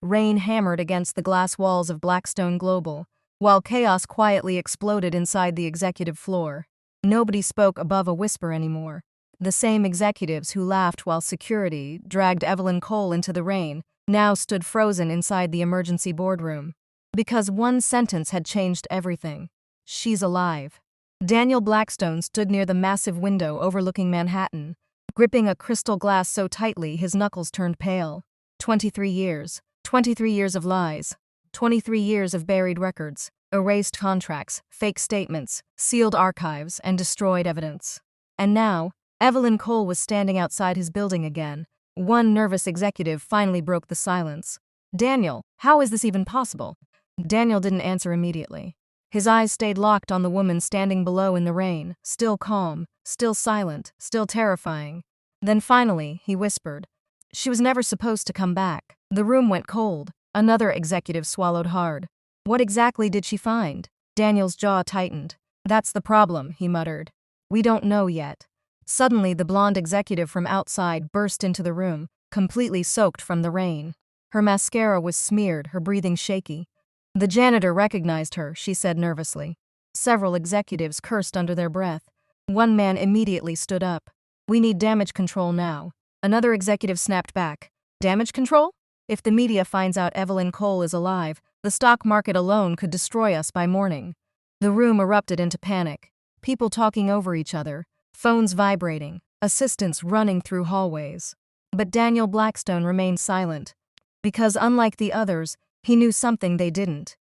Rain hammered against the glass walls of Blackstone Global, while chaos quietly exploded inside the executive floor. Nobody spoke above a whisper anymore. The same executives who laughed while security dragged Evelyn Cole into the rain now stood frozen inside the emergency boardroom. Because one sentence had changed everything. She's alive. Daniel Blackstone stood near the massive window overlooking Manhattan, gripping a crystal glass so tightly his knuckles turned pale. 23 years. 23 years of lies. 23 years of buried records, erased contracts, fake statements, sealed archives, and destroyed evidence. And now, Evelyn Cole was standing outside his building again. One nervous executive finally broke the silence. "Daniel, how is this even possible?" Daniel didn't answer immediately. His eyes stayed locked on the woman standing below in the rain, still calm, still silent, still terrifying. Then finally, he whispered, "She was never supposed to come back." The room went cold. Another executive swallowed hard. "What exactly did she find?" Daniel's jaw tightened. "That's the problem," he muttered. "We don't know yet." Suddenly, the blonde executive from outside burst into the room, completely soaked from the rain. Her mascara was smeared, her breathing shaky. "The janitor recognized her," she said nervously. Several executives cursed under their breath. One man immediately stood up. "We need damage control now." Another executive snapped back. "Damage control? If the media finds out Evelyn Cole is alive, the stock market alone could destroy us by morning." The room erupted into panic. People talking over each other, phones vibrating, assistants running through hallways. But Daniel Blackstone remained silent. Because unlike the others, he knew something they didn't.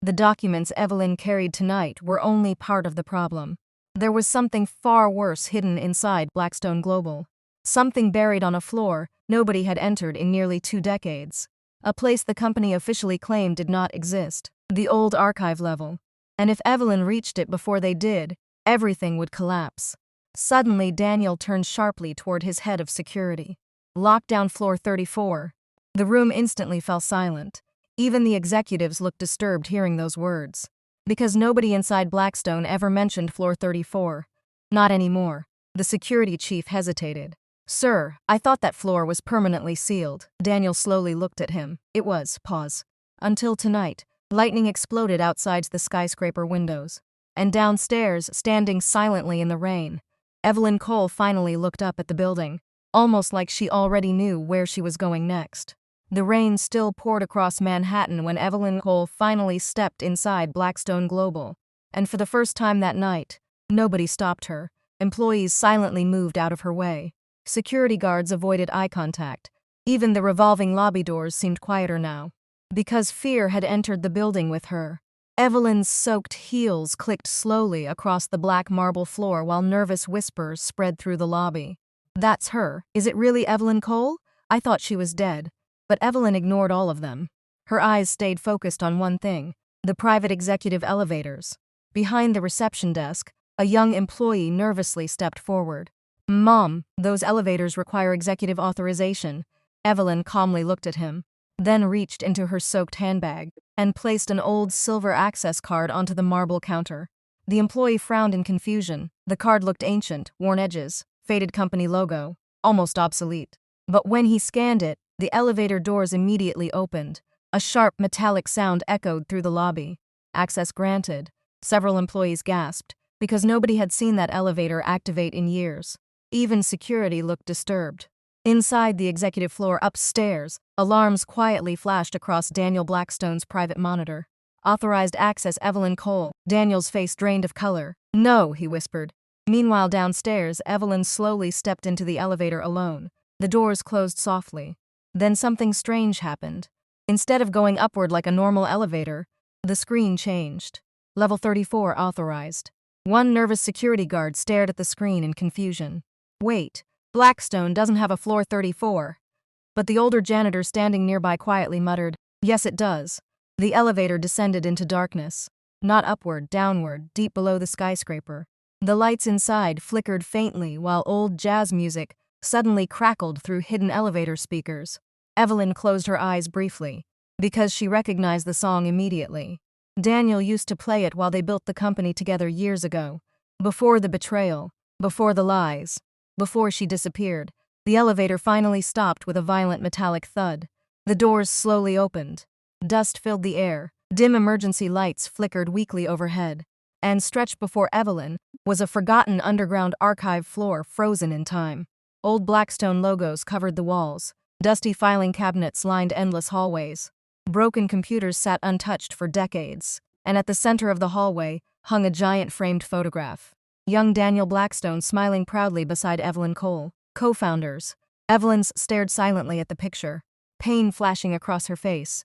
The documents Evelyn carried tonight were only part of the problem. There was something far worse hidden inside Blackstone Global. Something buried on a floor nobody had entered in nearly 2 decades. A place the company officially claimed did not exist. The old archive level. And if Evelyn reached it before they did, everything would collapse. Suddenly, Daniel turned sharply toward his head of security. "Lock down floor 34. The room instantly fell silent. Even the executives looked disturbed hearing those words. Because nobody inside Blackstone ever mentioned floor 34. Not anymore. The security chief hesitated. "Sir, I thought that floor was permanently sealed." Daniel slowly looked at him. It was. Pause. "Until tonight." Lightning exploded outside the skyscraper windows. And downstairs, standing silently in the rain, Evelyn Cole finally looked up at the building, almost like she already knew where she was going next. The rain still poured across Manhattan when Evelyn Cole finally stepped inside Blackstone Global. And for the first time that night, nobody stopped her. Employees silently moved out of her way. Security guards avoided eye contact. Even the revolving lobby doors seemed quieter now. Because fear had entered the building with her. Evelyn's soaked heels clicked slowly across the black marble floor while nervous whispers spread through the lobby. "That's her. Is it really Evelyn Cole? I thought she was dead." But Evelyn ignored all of them. Her eyes stayed focused on one thing, the private executive elevators. Behind the reception desk, a young employee nervously stepped forward. "Mom, those elevators require executive authorization." Evelyn calmly looked at him, then reached into her soaked handbag and placed an old silver access card onto the marble counter. The employee frowned in confusion. The card looked ancient, worn edges, faded company logo, almost obsolete. But when he scanned it, the elevator doors immediately opened. A sharp metallic sound echoed through the lobby. "Access granted." Several employees gasped, because nobody had seen that elevator activate in years. Even security looked disturbed. Inside the executive floor upstairs, alarms quietly flashed across Daniel Blackstone's private monitor. "Authorized access Evelyn Cole." Daniel's face drained of color. "No," he whispered. Meanwhile downstairs, Evelyn slowly stepped into the elevator alone. The doors closed softly. Then something strange happened. Instead of going upward like a normal elevator, the screen changed. "Level 34 authorized." One nervous security guard stared at the screen in confusion. "Wait, Blackstone doesn't have a floor 34. But the older janitor standing nearby quietly muttered, "Yes, it does." The elevator descended into darkness. Not upward, downward, deep below the skyscraper. The lights inside flickered faintly while old jazz music suddenly crackled through hidden elevator speakers. Evelyn closed her eyes briefly, because she recognized the song immediately. Daniel used to play it while they built the company together years ago. Before the betrayal, before the lies, before she disappeared, the elevator finally stopped with a violent metallic thud. The doors slowly opened. Dust filled the air. Dim emergency lights flickered weakly overhead. And stretched before Evelyn was a forgotten underground archive floor frozen in time. Old Blackstone logos covered the walls. Dusty filing cabinets lined endless hallways. Broken computers sat untouched for decades. And at the center of the hallway hung a giant framed photograph. Young Daniel Blackstone smiling proudly beside Evelyn Cole, co-founders. Evelyn stared silently at the picture, pain flashing across her face.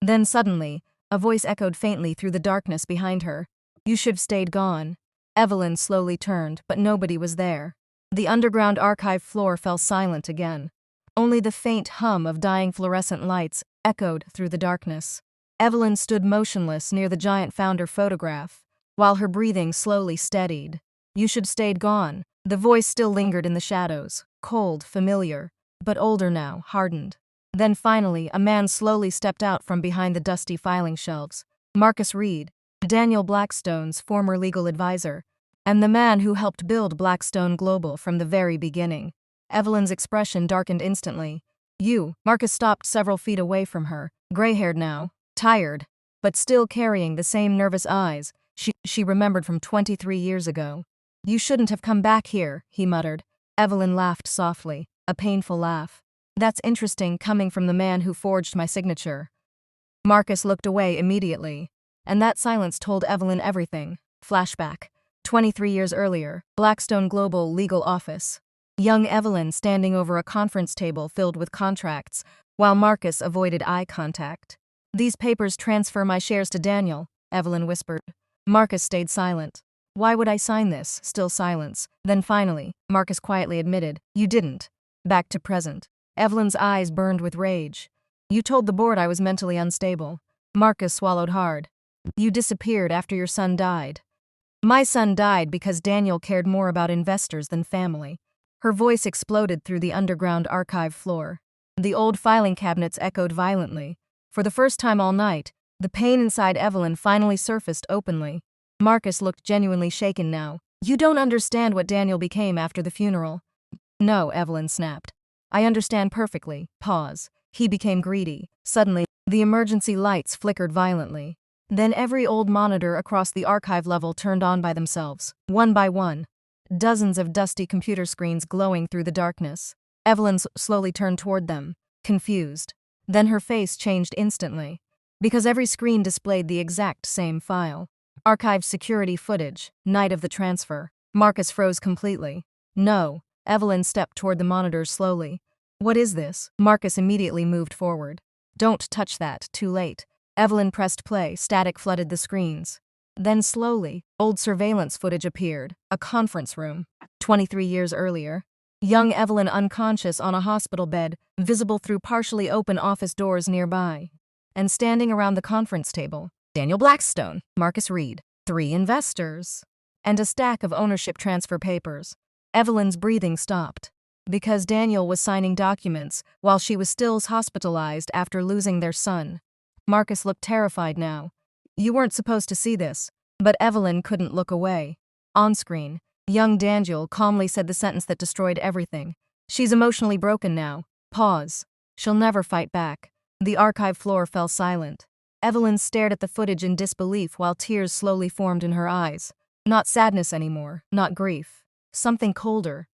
Then suddenly, a voice echoed faintly through the darkness behind her. "You should have stayed gone." Evelyn slowly turned, but nobody was there. The underground archive floor fell silent again. Only the faint hum of dying fluorescent lights echoed through the darkness. Evelyn stood motionless near the giant founder photograph, while her breathing slowly steadied. "You should have stayed gone." The voice still lingered in the shadows, cold, familiar, but older now, hardened. Then finally, a man slowly stepped out from behind the dusty filing shelves. Marcus Reed, Daniel Blackstone's former legal advisor, and the man who helped build Blackstone Global from the very beginning. Evelyn's expression darkened instantly. "You." Marcus stopped several feet away from her, gray-haired now, tired, but still carrying the same nervous eyes she remembered from 23 years ago. "You shouldn't have come back here," he muttered. Evelyn laughed softly, a painful laugh. "That's interesting coming from the man who forged my signature." Marcus looked away immediately, and that silence told Evelyn everything. Flashback. 23 years earlier, Blackstone Global legal office. Young Evelyn standing over a conference table filled with contracts, while Marcus avoided eye contact. "These papers transfer my shares to Daniel," Evelyn whispered. Marcus stayed silent. "Why would I sign this?" Still silence. Then finally, Marcus quietly admitted, "You didn't." Back to present. Evelyn's eyes burned with rage. "You told the board I was mentally unstable." Marcus swallowed hard. "You disappeared after your son died." "My son died because Daniel cared more about investors than family." Her voice exploded through the underground archive floor. The old filing cabinets echoed violently. For the first time all night, the pain inside Evelyn finally surfaced openly. Marcus looked genuinely shaken now. "You don't understand what Daniel became after the funeral." "No," Evelyn snapped. "I understand perfectly." Pause. "He became greedy." Suddenly, the emergency lights flickered violently. Then every old monitor across the archive level turned on by themselves, one by one. Dozens of dusty computer screens glowing through the darkness. Evelyn slowly turned toward them, confused. Then her face changed instantly, because every screen displayed the exact same file. Archived security footage, night of the transfer. Marcus froze completely. "No." Evelyn stepped toward the monitors slowly. "What is this?" Marcus immediately moved forward. "Don't touch that, too late." Evelyn pressed play, static flooded the screens. Then slowly, old surveillance footage appeared, a conference room. 23 years earlier. Young Evelyn unconscious on a hospital bed, visible through partially open office doors nearby. And standing around the conference table, Daniel Blackstone, Marcus Reed, 3 investors, and a stack of ownership transfer papers. Evelyn's breathing stopped, because Daniel was signing documents while she was still hospitalized after losing their son. Marcus looked terrified now. "You weren't supposed to see this." But Evelyn couldn't look away. On screen, young Daniel calmly said the sentence that destroyed everything. "She's emotionally broken now." Pause. "She'll never fight back." The archive floor fell silent. Evelyn stared at the footage in disbelief while tears slowly formed in her eyes. Not sadness anymore, not grief. Something colder.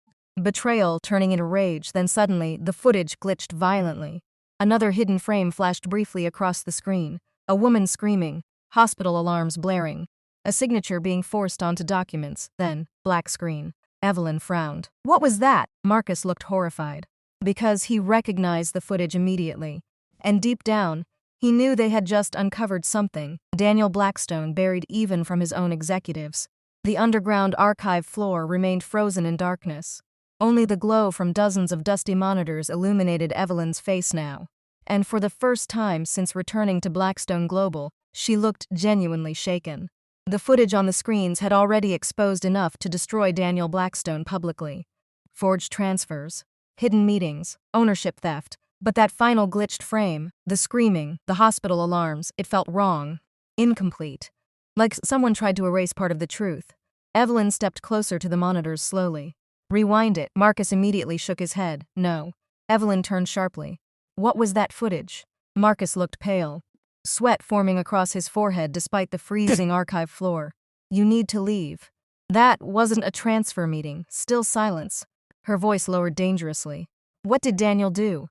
Betrayal turning into rage. Then suddenly, the footage glitched violently. Another hidden frame flashed briefly across the screen. A woman screaming, hospital alarms blaring, a signature being forced onto documents, then, black screen. Evelyn frowned. "What was that?" Marcus looked horrified, because he recognized the footage immediately. And deep down, he knew they had just uncovered something Daniel Blackstone buried even from his own executives. The underground archive floor remained frozen in darkness. Only the glow from dozens of dusty monitors illuminated Evelyn's face now. And for the first time since returning to Blackstone Global, she looked genuinely shaken. The footage on the screens had already exposed enough to destroy Daniel Blackstone publicly. Forged transfers, hidden meetings, ownership theft. But that final glitched frame, the screaming, the hospital alarms, it felt wrong. Incomplete. Like someone tried to erase part of the truth. Evelyn stepped closer to the monitors slowly. "Rewind it." Marcus immediately shook his head. "No." Evelyn turned sharply. "What was that footage?" Marcus looked pale, sweat forming across his forehead despite the freezing archive floor. You need to leave. That wasn't a transfer meeting, still silence. Her voice lowered dangerously. What did Daniel do?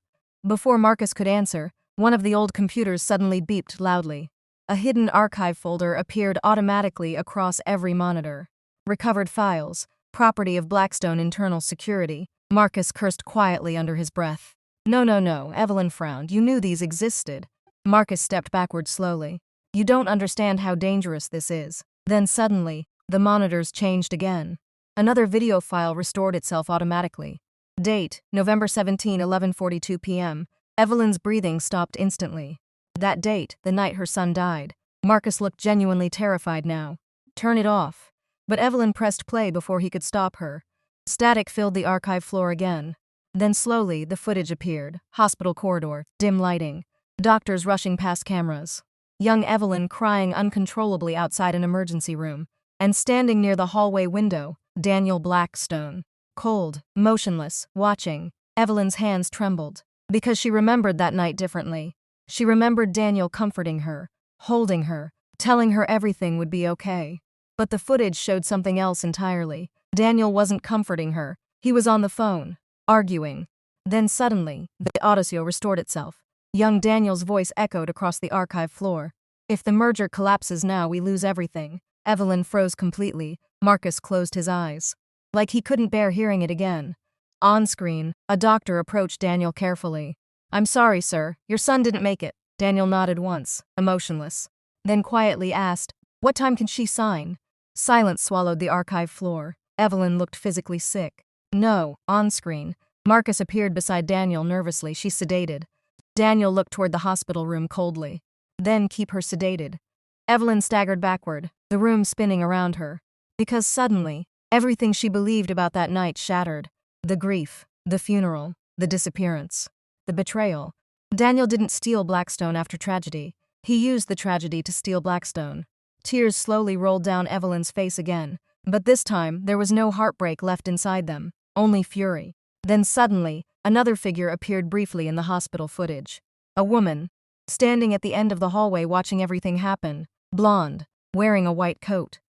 Before Marcus could answer, one of the old computers suddenly beeped loudly. A hidden archive folder appeared automatically across every monitor. Recovered files, property of Blackstone Internal Security. Marcus cursed quietly under his breath. No, Evelyn frowned. You knew these existed. Marcus stepped backward slowly. You don't understand how dangerous this is. Then suddenly, the monitors changed again. Another video file restored itself automatically. Date, November 17, 11:42 p.m. Evelyn's breathing stopped instantly. That date, the night her son died. Marcus looked genuinely terrified now. Turn it off. But Evelyn pressed play before he could stop her. Static filled the archive floor again. Then slowly, the footage appeared. Hospital corridor, dim lighting. Doctors rushing past cameras. Young Evelyn crying uncontrollably outside an emergency room. And standing near the hallway window, Daniel Blackstone. Cold, motionless, watching. Evelyn's hands trembled. Because she remembered that night differently. She remembered Daniel comforting her, holding her, telling her everything would be okay. But the footage showed something else entirely. Daniel wasn't comforting her. He was on the phone, arguing. Then suddenly, the audio restored itself. Young Daniel's voice echoed across the archive floor. If the merger collapses now, we lose everything. Evelyn froze completely. Marcus closed his eyes. Like he couldn't bear hearing it again. On screen, a doctor approached Daniel carefully. I'm sorry, sir. Your son didn't make it. Daniel nodded once, emotionless. Then quietly asked, what time can she sign? Silence swallowed the archive floor. Evelyn looked physically sick. No, on screen. Marcus appeared beside Daniel nervously. She's sedated. Daniel looked toward the hospital room coldly. Then keep her sedated. Evelyn staggered backward, the room spinning around her. Because suddenly, everything she believed about that night shattered. The grief, the funeral, the disappearance, the betrayal. Daniel didn't steal Blackstone after tragedy. He used the tragedy to steal Blackstone. Tears slowly rolled down Evelyn's face again. But this time, there was no heartbreak left inside them, only fury. Then suddenly, another figure appeared briefly in the hospital footage. A woman, standing at the end of the hallway watching everything happen, blonde, wearing a white coat.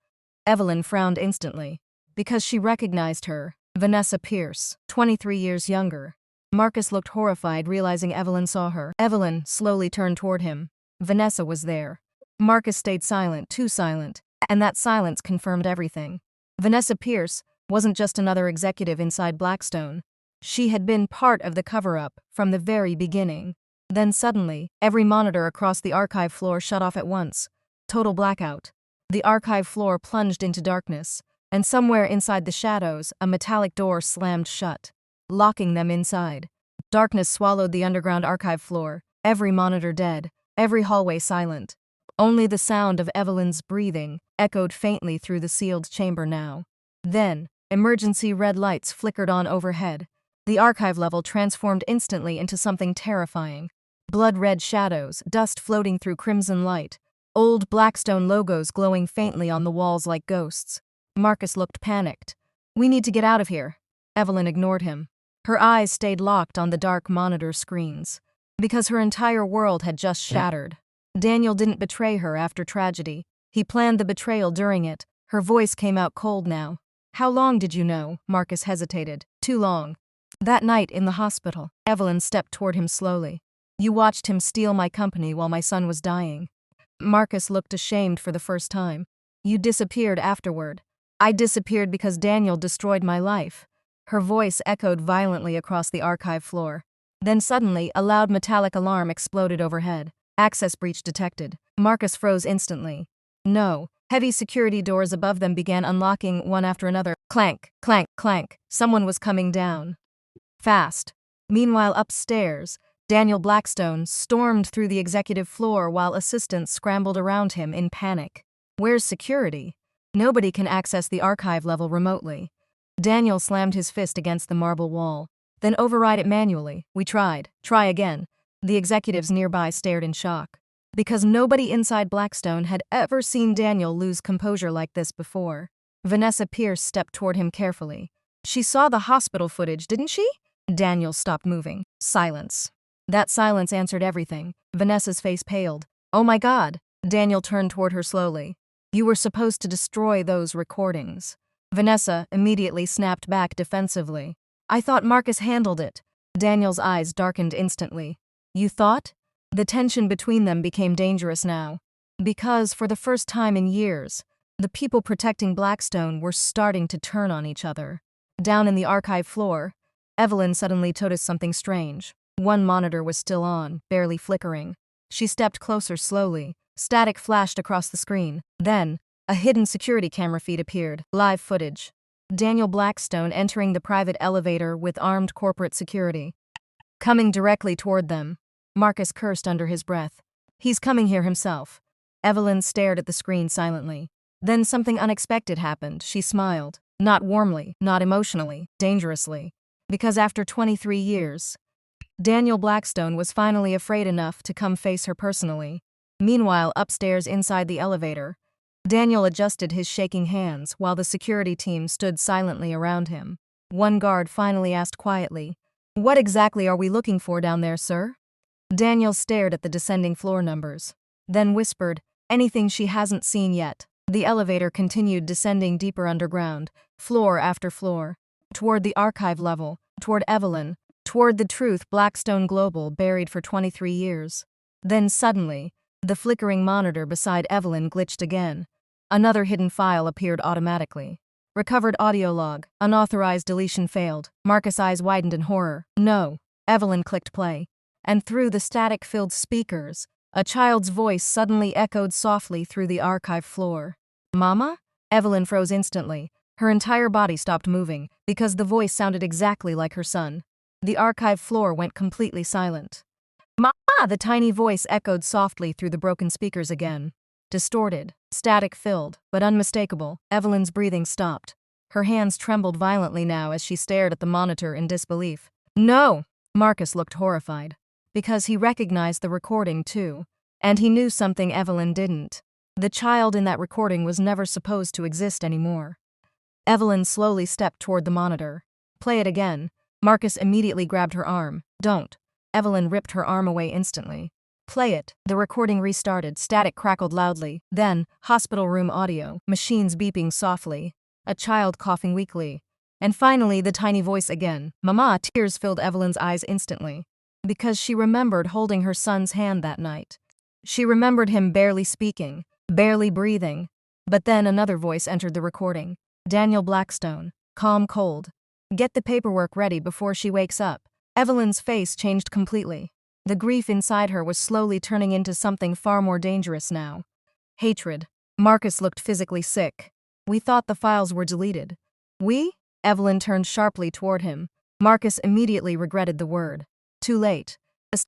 Evelyn frowned instantly, because she recognized her, Vanessa Pierce, 23 years younger. Marcus looked horrified, realizing Evelyn saw her. Evelyn slowly turned toward him. Vanessa was there. Marcus stayed silent, too silent, and that silence confirmed everything. Vanessa Pierce wasn't just another executive inside Blackstone. She had been part of the cover-up from the very beginning. Then suddenly, every monitor across the archive floor shut off at once. Total blackout. The archive floor plunged into darkness, and somewhere inside the shadows, a metallic door slammed shut, locking them inside. Darkness swallowed the underground archive floor, every monitor dead, every hallway silent. Only the sound of Evelyn's breathing echoed faintly through the sealed chamber now. Then, emergency red lights flickered on overhead. The archive level transformed instantly into something terrifying. Blood-red shadows, dust floating through crimson light, old Blackstone logos glowing faintly on the walls like ghosts. Marcus looked panicked. We need to get out of here. Evelyn ignored him. Her eyes stayed locked on the dark monitor screens. Because her entire world had just shattered. Daniel didn't betray her after tragedy. He planned the betrayal during it. Her voice came out cold now. How long did you know? Marcus hesitated. Too long. That night in the hospital, Evelyn stepped toward him slowly. You watched him steal my company while my son was dying. Marcus looked ashamed for the first time. You disappeared afterward. I disappeared because Daniel destroyed my life. Her voice echoed violently across the archive floor. Then suddenly, a loud metallic alarm exploded overhead. Access breach detected. Marcus froze instantly. No. Heavy security doors above them began unlocking one after another. Clank, clank, clank. Someone was coming down. Fast. Meanwhile, upstairs, Daniel Blackstone stormed through the executive floor while assistants scrambled around him in panic. Where's security? Nobody can access the archive level remotely. Daniel slammed his fist against the marble wall. Then override it manually. We tried. Try again. The executives nearby stared in shock. Because nobody inside Blackstone had ever seen Daniel lose composure like this before. Vanessa Pierce stepped toward him carefully. She saw the hospital footage, didn't she? Daniel stopped moving. Silence. That silence answered everything. Vanessa's face paled. Oh my God. Daniel turned toward her slowly. You were supposed to destroy those recordings. Vanessa immediately snapped back defensively. I thought Marcus handled it. Daniel's eyes darkened instantly. You thought? The tension between them became dangerous now. Because, for the first time in years, the people protecting Blackstone were starting to turn on each other. Down in the archive floor, Evelyn suddenly noticed something strange. One monitor was still on, barely flickering. She stepped closer slowly. Static flashed across the screen. Then, a hidden security camera feed appeared. Live footage. Daniel Blackstone entering the private elevator with armed corporate security. Coming directly toward them. Marcus cursed under his breath. He's coming here himself. Evelyn stared at the screen silently. Then something unexpected happened. She smiled. Not warmly, not emotionally, dangerously. Because after 23 years, Daniel Blackstone was finally afraid enough to come face her personally. Meanwhile, upstairs inside the elevator, Daniel adjusted his shaking hands while the security team stood silently around him. One guard finally asked quietly, What exactly are we looking for down there, sir? Daniel stared at the descending floor numbers, then whispered, Anything she hasn't seen yet. The elevator continued descending deeper underground, floor after floor, toward the archive level, toward Evelyn, toward the truth Blackstone Global buried for 23 years. Then suddenly, the flickering monitor beside Evelyn glitched again. Another hidden file appeared automatically. Recovered audio log. Unauthorized deletion failed. Marcus' eyes widened in horror. No. Evelyn clicked play. And through the static-filled speakers, a child's voice suddenly echoed softly through the archive floor. Mama? Evelyn froze instantly. Her entire body stopped moving, because the voice sounded exactly like her son. The archive floor went completely silent. Mama! The tiny voice echoed softly through the broken speakers again. Distorted, static-filled, but unmistakable, Evelyn's breathing stopped. Her hands trembled violently now as she stared at the monitor in disbelief. No! Marcus looked horrified. Because he recognized the recording, too. And he knew something Evelyn didn't. The child in that recording was never supposed to exist anymore. Evelyn slowly stepped toward the monitor. Play it again. Marcus immediately grabbed her arm. Don't. Evelyn ripped her arm away instantly. Play it. The recording restarted. Static crackled loudly. Then, hospital room audio, machines beeping softly, a child coughing weakly. And finally, the tiny voice again. Mama! Tears filled Evelyn's eyes instantly. Because she remembered holding her son's hand that night. She remembered him barely speaking, barely breathing. But then another voice entered the recording. Daniel Blackstone. Calm, cold. Get the paperwork ready before she wakes up. Evelyn's face changed completely. The grief inside her was slowly turning into something far more dangerous now. Hatred. Marcus looked physically sick. We thought the files were deleted. We? Evelyn turned sharply toward him. Marcus immediately regretted the word. Too late.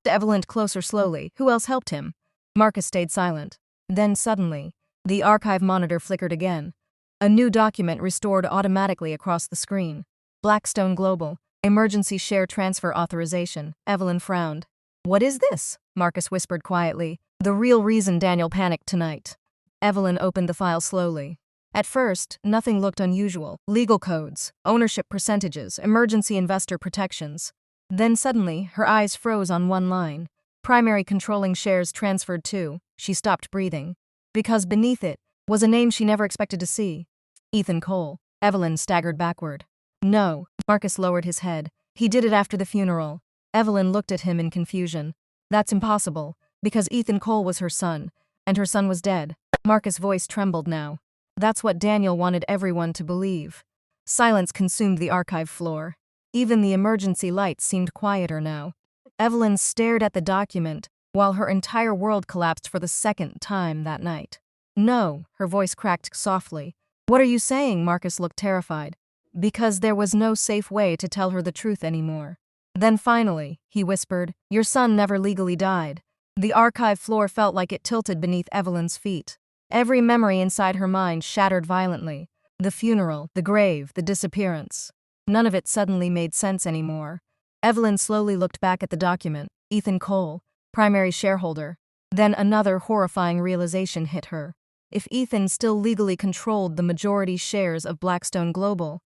Evelyn closer slowly. Who else helped him? Marcus stayed silent. Then suddenly, the archive monitor flickered again. A new document restored automatically across the screen. Blackstone Global. Emergency share transfer authorization. Evelyn frowned. What is this? Marcus whispered quietly. The real reason Daniel panicked tonight. Evelyn opened the file slowly. At first, nothing looked unusual. Legal codes, ownership percentages, emergency investor protections. Then suddenly, her eyes froze on one line. Primary controlling shares transferred to. She stopped breathing. Because beneath it was a name she never expected to see. Evelyn Cole. Evelyn staggered backward. No. Marcus lowered his head. He did it after the funeral. Evelyn looked at him in confusion. That's impossible, because Evelyn Cole was her son, and her son was dead. Marcus' voice trembled now. That's what Daniel wanted everyone to believe. Silence consumed the archive floor. Even the emergency lights seemed quieter now. Evelyn stared at the document, while her entire world collapsed for the second time that night. No, her voice cracked softly. What are you saying? Marcus looked terrified. Because there was no safe way to tell her the truth anymore. Then finally, he whispered, your son never legally died. The archive floor felt like it tilted beneath Evelyn's feet. Every memory inside her mind shattered violently. The funeral, the grave, the disappearance. None of it suddenly made sense anymore. Evelyn slowly looked back at the document. Evelyn Cole, primary shareholder. Then another horrifying realization hit her. If Ethan still legally controlled the majority shares of Blackstone Global,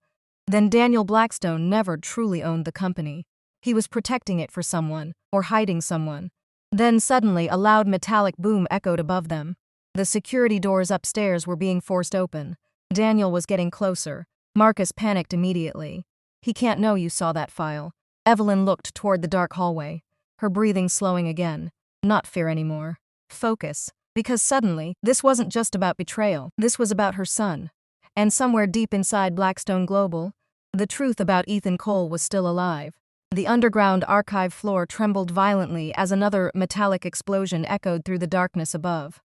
then Daniel Blackstone never truly owned the company. He was protecting it for someone, or hiding someone. Then suddenly a loud metallic boom echoed above them. The security doors upstairs were being forced open. Daniel was getting closer. Marcus panicked immediately. He can't know you saw that file. Evelyn looked toward the dark hallway, her breathing slowing again. Not fear anymore. Focus. Because suddenly, this wasn't just about betrayal, this was about her son. And somewhere deep inside Blackstone Global, the truth about Ethan Cole was still alive. The underground archive floor trembled violently as another metallic explosion echoed through the darkness above.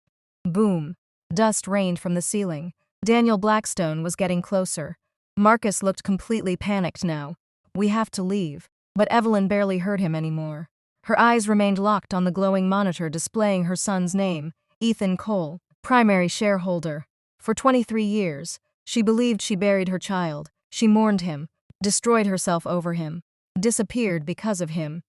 Boom. Dust rained from the ceiling. Daniel Blackstone was getting closer. Marcus looked completely panicked now. We have to leave. But Evelyn barely heard him anymore. Her eyes remained locked on the glowing monitor displaying her son's name, Ethan Cole, primary shareholder. For 23 years, she believed she buried her child. She mourned him, destroyed herself over him, disappeared because of him.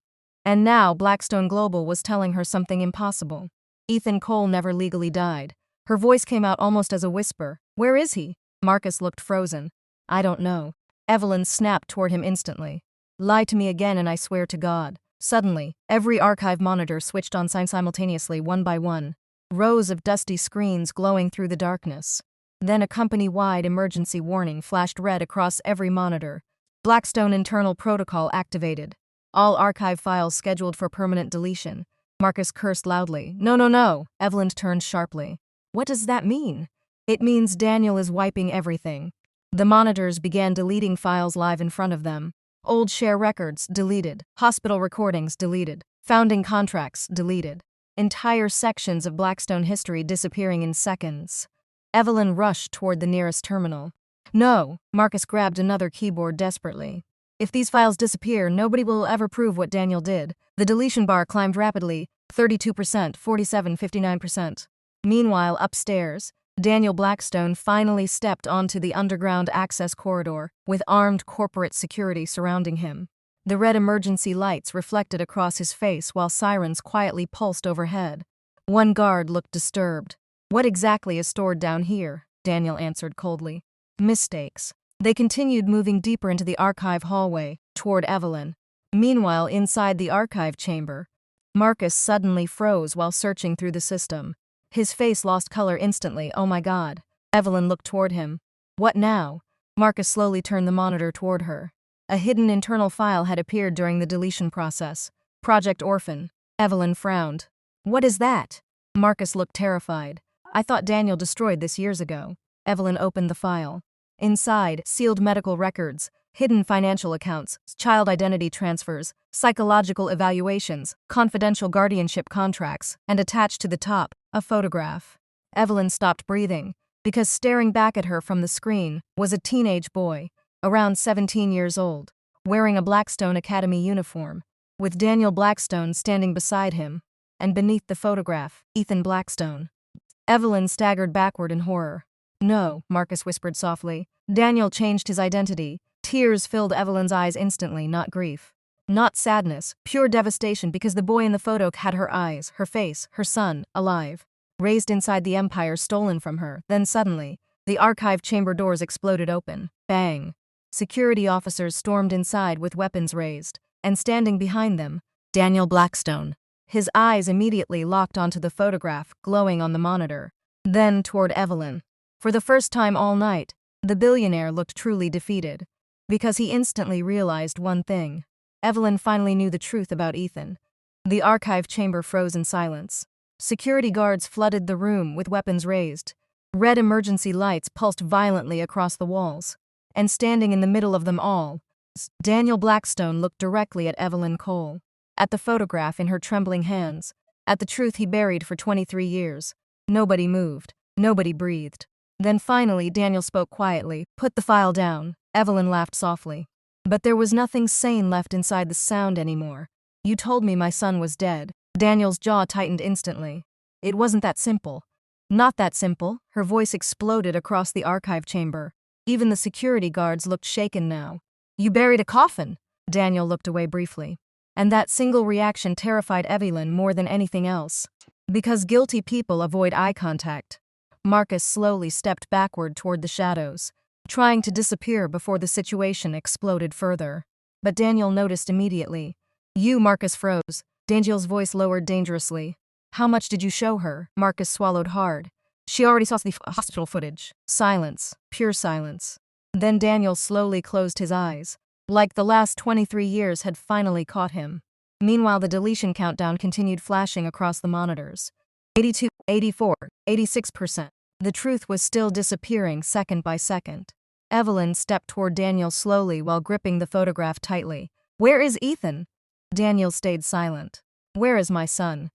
And now Blackstone Global was telling her something impossible. Ethan Cole never legally died. Her voice came out almost as a whisper. Where is he? Marcus looked frozen. I don't know. Evelyn snapped toward him instantly. Lie to me again and I swear to God. Suddenly, every archive monitor switched on simultaneously, one by one. Rows of dusty screens glowing through the darkness. Then a company-wide emergency warning flashed red across every monitor. Blackstone internal protocol activated. All archive files scheduled for permanent deletion. Marcus cursed loudly. No, no, no. Evelyn turned sharply. What does that mean? It means Daniel is wiping everything. The monitors began deleting files live in front of them. Old share records deleted. Hospital recordings deleted. Founding contracts deleted. Entire sections of Blackstone history disappearing in seconds. Evelyn rushed toward the nearest terminal. No, Marcus grabbed another keyboard desperately. If these files disappear, nobody will ever prove what Daniel did. The deletion bar climbed rapidly, 32%, 47, 59%. Meanwhile, upstairs, Daniel Blackstone finally stepped onto the underground access corridor, with armed corporate security surrounding him. The red emergency lights reflected across his face while sirens quietly pulsed overhead. One guard looked disturbed. What exactly is stored down here? Daniel answered coldly. Mistakes. They continued moving deeper into the archive hallway, toward Evelyn. Meanwhile, inside the archive chamber, Marcus suddenly froze while searching through the system. His face lost color instantly. Oh my God. Evelyn looked toward him. What now? Marcus slowly turned the monitor toward her. A hidden internal file had appeared during the deletion process. Project Orphan. Evelyn frowned. What is that? Marcus looked terrified. I thought Daniel destroyed this years ago. Evelyn opened the file. Inside, sealed medical records, hidden financial accounts, child identity transfers, psychological evaluations, confidential guardianship contracts, and attached to the top, a photograph. Evelyn stopped breathing, because staring back at her from the screen was a teenage boy, around 17 years old, wearing a Blackstone Academy uniform, with Daniel Blackstone standing beside him, and beneath the photograph, Ethan Blackstone. Evelyn staggered backward in horror. No, Marcus whispered softly. Daniel changed his identity. Tears filled Evelyn's eyes instantly, not grief. Not sadness, pure devastation because the boy in the photo had her eyes, her face, her son, alive. Raised inside the empire stolen from her. Then suddenly, the archive chamber doors exploded open. Bang. Security officers stormed inside with weapons raised, and standing behind them, Daniel Blackstone. His eyes immediately locked onto the photograph glowing on the monitor. Then toward Evelyn. For the first time all night, the billionaire looked truly defeated, because he instantly realized one thing. Evelyn finally knew the truth about Ethan. The archive chamber froze in silence. Security guards flooded the room with weapons raised. Red emergency lights pulsed violently across the walls. And standing in the middle of them all, Daniel Blackstone looked directly at Evelyn Cole, at the photograph in her trembling hands, at the truth he buried for 23 years. Nobody moved. Nobody breathed. Then finally Daniel spoke quietly. Put the file down. Evelyn laughed softly. But there was nothing sane left inside the sound anymore. You told me my son was dead. Daniel's jaw tightened instantly. It wasn't that simple. Not that simple. Her voice exploded across the archive chamber. Even the security guards looked shaken now. You buried a coffin. Daniel looked away briefly. And that single reaction terrified Evelyn more than anything else. Because guilty people avoid eye contact. Marcus slowly stepped backward toward the shadows, trying to disappear before the situation exploded further. But Daniel noticed immediately. Marcus froze. Daniel's voice lowered dangerously. How much did you show her? Marcus swallowed hard. She already saw the hospital footage. Silence. Pure silence. Then Daniel slowly closed his eyes, like the last 23 years had finally caught him. Meanwhile, the deletion countdown continued flashing across the monitors. 82, 84, 86%. The truth was still disappearing second by second. Evelyn stepped toward Daniel slowly while gripping the photograph tightly. Where is Ethan? Daniel stayed silent. Where is my son?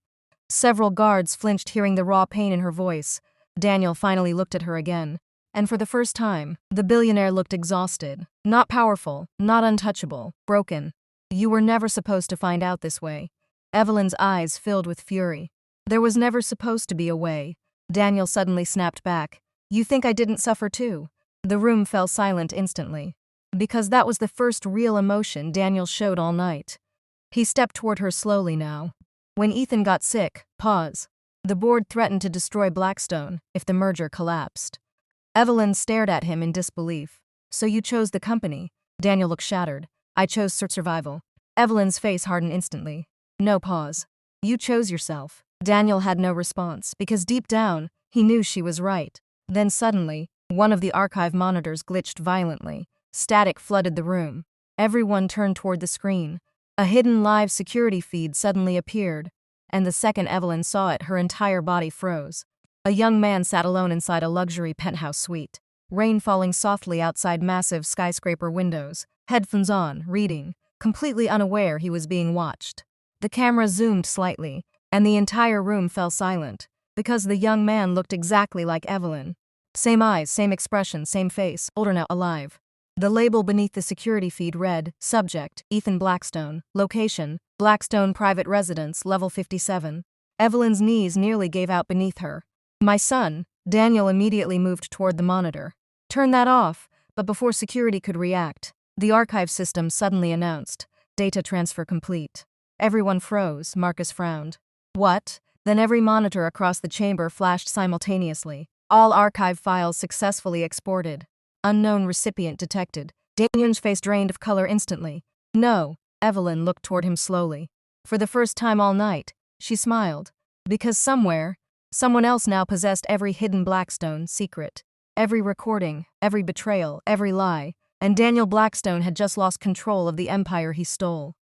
Several guards flinched hearing the raw pain in her voice. Daniel finally looked at her again. And for the first time, the billionaire looked exhausted. Not powerful, not untouchable, broken. You were never supposed to find out this way. Evelyn's eyes filled with fury. There was never supposed to be a way. Daniel suddenly snapped back. You think I didn't suffer too? The room fell silent instantly. Because that was the first real emotion Daniel showed all night. He stepped toward her slowly now. When Ethan got sick, pause. The board threatened to destroy Blackstone if the merger collapsed. Evelyn stared at him in disbelief. So you chose the company? Daniel looked shattered. I chose survival. Evelyn's face hardened instantly. No pause. You chose yourself. Daniel had no response because deep down, he knew she was right. Then suddenly, one of the archive monitors glitched violently. Static flooded the room. Everyone turned toward the screen. A hidden live security feed suddenly appeared, and the second Evelyn saw it, her entire body froze. A young man sat alone inside a luxury penthouse suite. Rain falling softly outside massive skyscraper windows. Headphones on, reading, completely unaware he was being watched. The camera zoomed slightly, and the entire room fell silent, because the young man looked exactly like Evelyn. Same eyes, same expression, same face, older now, alive. The label beneath the security feed read, Subject, Ethan Blackstone, Location, Blackstone Private Residence, Level 57. Evelyn's knees nearly gave out beneath her. My son. Daniel immediately moved toward the monitor. Turn that off, but before security could react, the archive system suddenly announced, Data transfer complete. Everyone froze, Marcus frowned. What? Then every monitor across the chamber flashed simultaneously. All archive files successfully exported. Unknown recipient detected. Daniel's face drained of color instantly. No. Evelyn looked toward him slowly. For the first time all night, she smiled. Because somewhere, someone else now possessed every hidden Blackstone secret. Every recording, every betrayal, every lie. And Daniel Blackstone had just lost control of the empire he stole.